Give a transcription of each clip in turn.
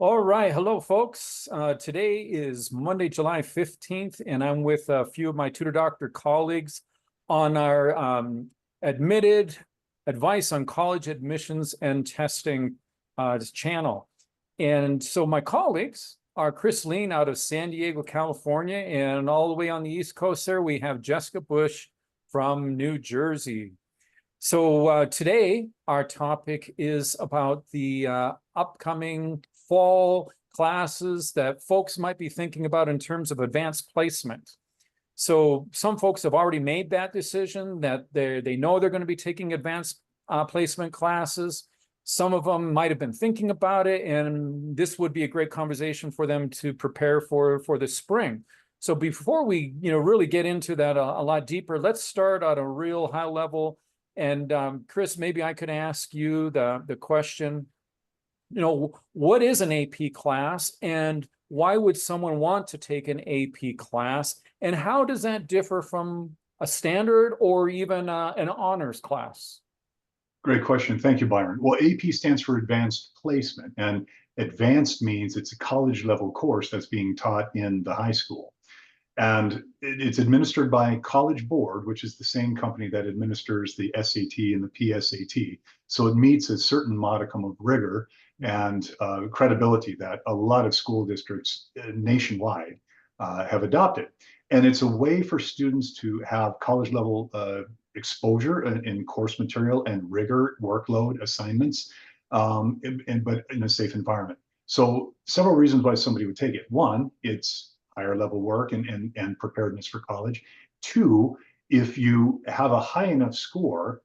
All right. Hello, folks. Today is Monday, July 15th, and I'm with a few of my Tutor Doctor colleagues on our admitted advice on college admissions and testing channel. And so my colleagues are Chris Lean out of San Diego, California, and all the way on the East Coast there, we have Jessica Bush from New Jersey. So today, our topic is about the upcoming fall classes that folks might be thinking about in terms of advanced placement. So some folks have already made that decision that they know they're going to be taking advanced placement classes. Some of them might have been thinking about it, and this would be a great conversation for them to prepare for the spring. So before we really get into that a lot deeper, let's start at a real high level. And Chris, maybe I could ask you the question, what is an AP class and why would someone want to take an AP class? And how does that differ from a standard or even an honors class? Great question. Thank you, Byron. Well, AP stands for Advanced Placement, and advanced means it's a college level course that's being taught in the high school. And it's administered by College Board, which is the same company that administers the SAT and the PSAT. So it meets a certain modicum of rigor and credibility that a lot of school districts nationwide have adopted. And it's a way for students to have college level exposure in course material and rigor workload assignments, but in a safe environment. So several reasons why somebody would take it. One, it's higher level work and preparedness for college. Two, if you have a high enough score,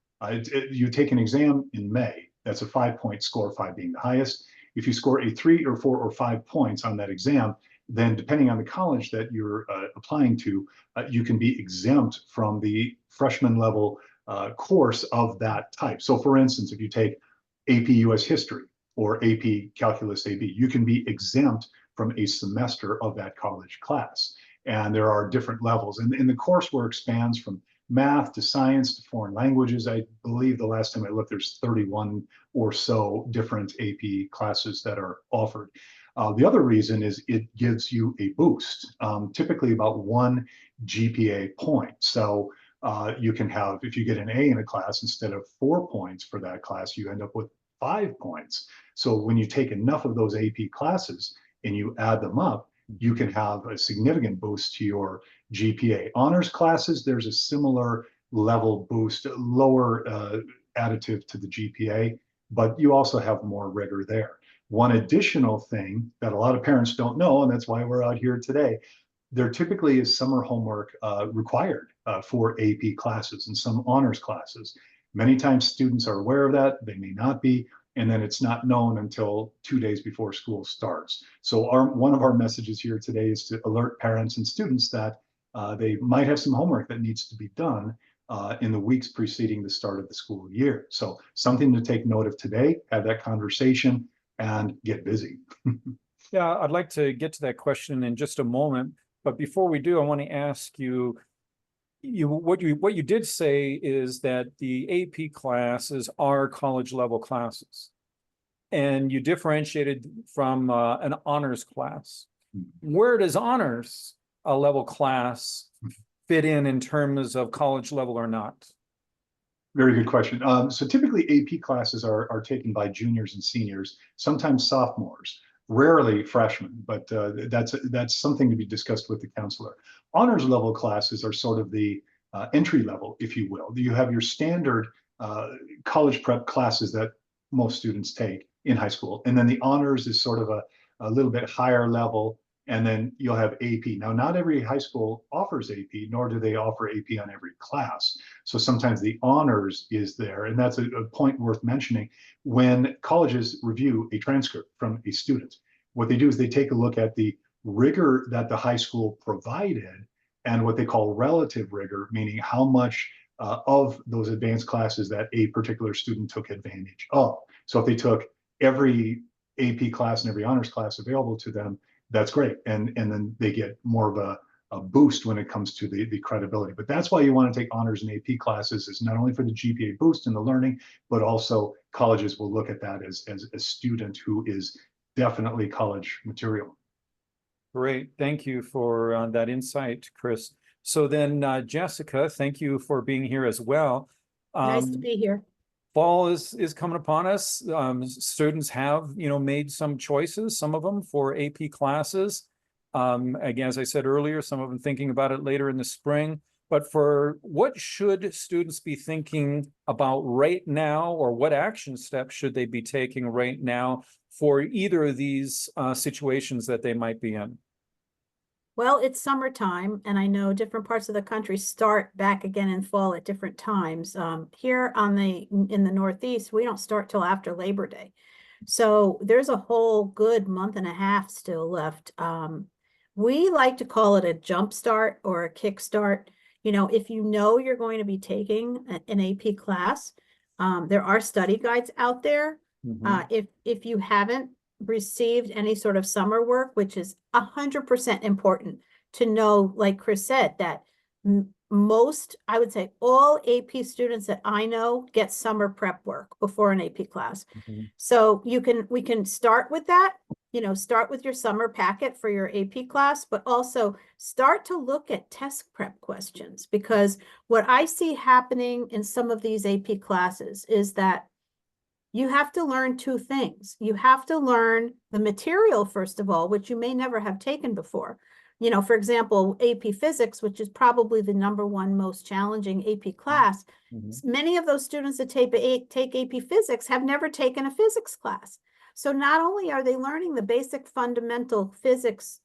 you take an exam in May. That's a 5-point score, 5 being the highest. If you score a 3 or 4 or 5 points on that exam, then depending on the college that you're applying to, you can be exempt from the freshman level course of that type. So for instance, if you take AP US History or AP Calculus AB, you can be exempt from a semester of that college class. And there are different levels. And the coursework spans from math to science to foreign languages. I believe the last time I looked, there's 31 or so different AP classes that are offered. The other reason is it gives you a boost, typically about 1 GPA point. So you can have, if you get an A in a class, instead of 4 points for that class, you end up with 5 points. So when you take enough of those AP classes and you add them up, you can have a significant boost to your GPA. Honors classes, there's a similar level boost, lower additive to the GPA, but you also have more rigor there. One additional thing that a lot of parents don't know, and that's why we're out here today, there typically is summer homework required for AP classes and some honors classes. Many times students are aware of that, they may not be, and then it's not known until 2 days before school starts. So one of our messages here today is to alert parents and students that they might have some homework that needs to be done in the weeks preceding the start of the school year. So something to take note of today, have that conversation, and get busy. Yeah, I'd like to get to that question in just a moment. But before we do, I want to ask you, what you did say is that the AP classes are college level classes, and you differentiated from an honors class. Where does honors a level class fit in terms of college level or not? Very good question. So typically AP classes are taken by juniors and seniors, sometimes sophomores, rarely freshmen, but that's something to be discussed with the counselor. Honors level classes are sort of the entry level, if you will. You have your standard college prep classes that most students take in high school. And then the honors is sort of a little bit higher level. And then you'll have AP. Now, not every high school offers AP, nor do they offer AP on every class. So sometimes the honors is there. And that's a point worth mentioning. When colleges review a transcript from a student, what they do is they take a look at the rigor that the high school provided and what they call relative rigor, meaning how much of those advanced classes that a particular student took advantage of. So if they took every AP class and every honors class available to them, that's great. And then they get more of a boost when it comes to the credibility. But that's why you want to take honors and AP classes, is not only for the GPA boost in the learning, but also colleges will look at that as a student who is definitely college material. Great. Thank you for that insight, Chris. So then, Jessica, thank you for being here as well. Nice to be here. Fall is coming upon us. Students have, made some choices, some of them for AP classes. Again, as I said earlier, some of them thinking about it later in the spring. But for what should students be thinking about right now, or what action steps should they be taking right now for either of these situations that they might be in? Well, it's summertime, and I know different parts of the country start back again in fall at different times. Here in the Northeast, we don't start till after Labor Day. So there's a whole good month and a half still left. We like to call it a jump start or a kick start. If you know you're going to be taking an AP class, there are study guides out there. If you haven't received any sort of summer work, which is 100% important to know, like Chris said, that most, I would say all AP students that I know get summer prep work before an AP class. So we can start with that, start with your summer packet for your AP class, but also start to look at test prep questions, because what I see happening in some of these AP classes is that you have to learn two things. You have to learn the material, first of all, which you may never have taken before. For example, AP Physics, which is probably the #1 most challenging AP class. Many of those students that take AP Physics have never taken a physics class. So not only are they learning the basic fundamental physics,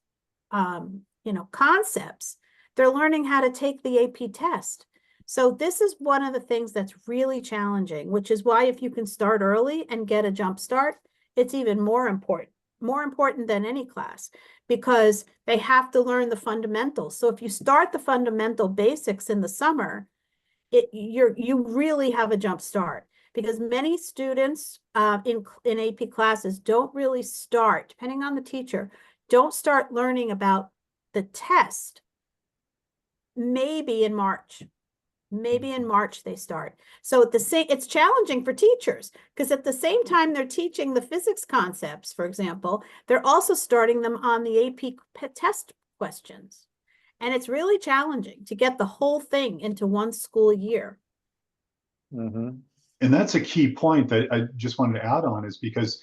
concepts, they're learning how to take the AP test. So this is one of the things that's really challenging, which is why if you can start early and get a jump start, it's even more important than any class, because they have to learn the fundamentals. So if you start the fundamental basics in the summer, you really have a jump start, because many students in AP classes don't really start, depending on the teacher, don't start learning about the test maybe in March. Maybe in March they start. So it's challenging for teachers, because at the same time they're teaching the physics concepts, for example, they're also starting them on the AP test questions. And it's really challenging to get the whole thing into one school year. And that's a key point that I just wanted to add on, is because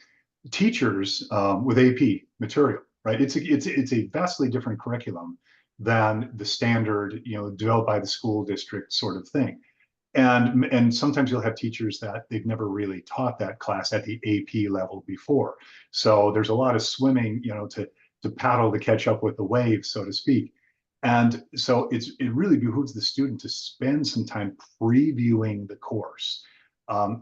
teachers with AP material, right? It's a vastly different curriculum than the standard, developed by the school district sort of thing. And sometimes you'll have teachers that they've never really taught that class at the AP level before. So there's a lot of swimming, to paddle to catch up with the waves, so to speak. And so it really behooves the student to spend some time previewing the course.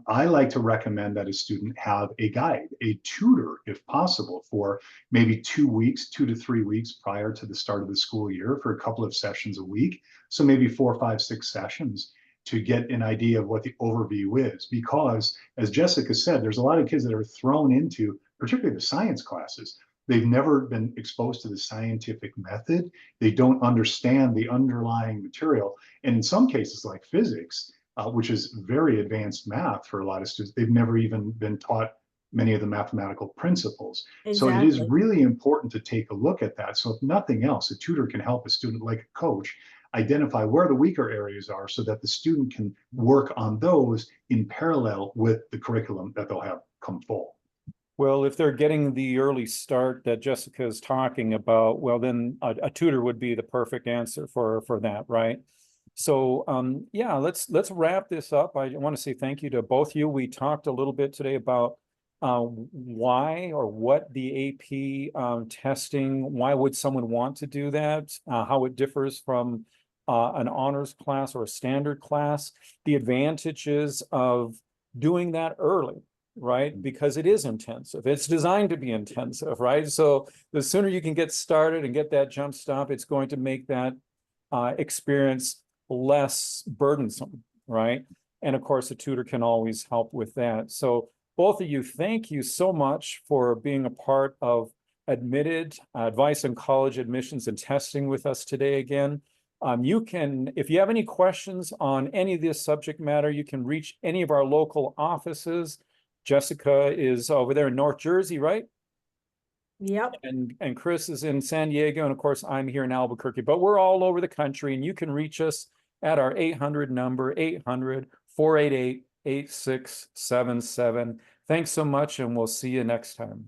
I like to recommend that a student have a guide, a tutor, if possible, for maybe 2 weeks, 2 to 3 weeks prior to the start of the school year, for a couple of sessions a week. So maybe 4, 5, 6 sessions to get an idea of what the overview is. Because, as Jessica said, there's a lot of kids that are thrown into, particularly the science classes. They've never been exposed to the scientific method. They don't understand the underlying material. And in some cases, like physics, which is very advanced math for a lot of students, they've never even been taught many of the mathematical principles. Exactly. So it is really important to take a look at that. So if nothing else, a tutor can help a student, like a coach, identify where the weaker areas are, so that the student can work on those in parallel with the curriculum that they'll have come fall. Well, if they're getting the early start that Jessica is talking about, well, then a tutor would be the perfect answer for that, right? So yeah, let's wrap this up. I want to say thank you to both of you. We talked a little bit today about why or what the AP testing, why would someone want to do that, how it differs from an honors class or a standard class, the advantages of doing that early, right? Because it is intensive. It's designed to be intensive, right? So the sooner you can get started and get that jump stop, it's going to make that experience less burdensome, right? And of course, a tutor can always help with that. So both of you, thank you so much for being a part of Admitted Advice on College Admissions and Testing with us today again. You can, if you have any questions on any of this subject matter, you can reach any of our local offices. Jessica is over there in North Jersey, right? Yep. and Chris is in San Diego, and of course, I'm here in Albuquerque, but we're all over the country, and you can reach us at our 800 number, 800-488-8677. Thanks so much, and we'll see you next time.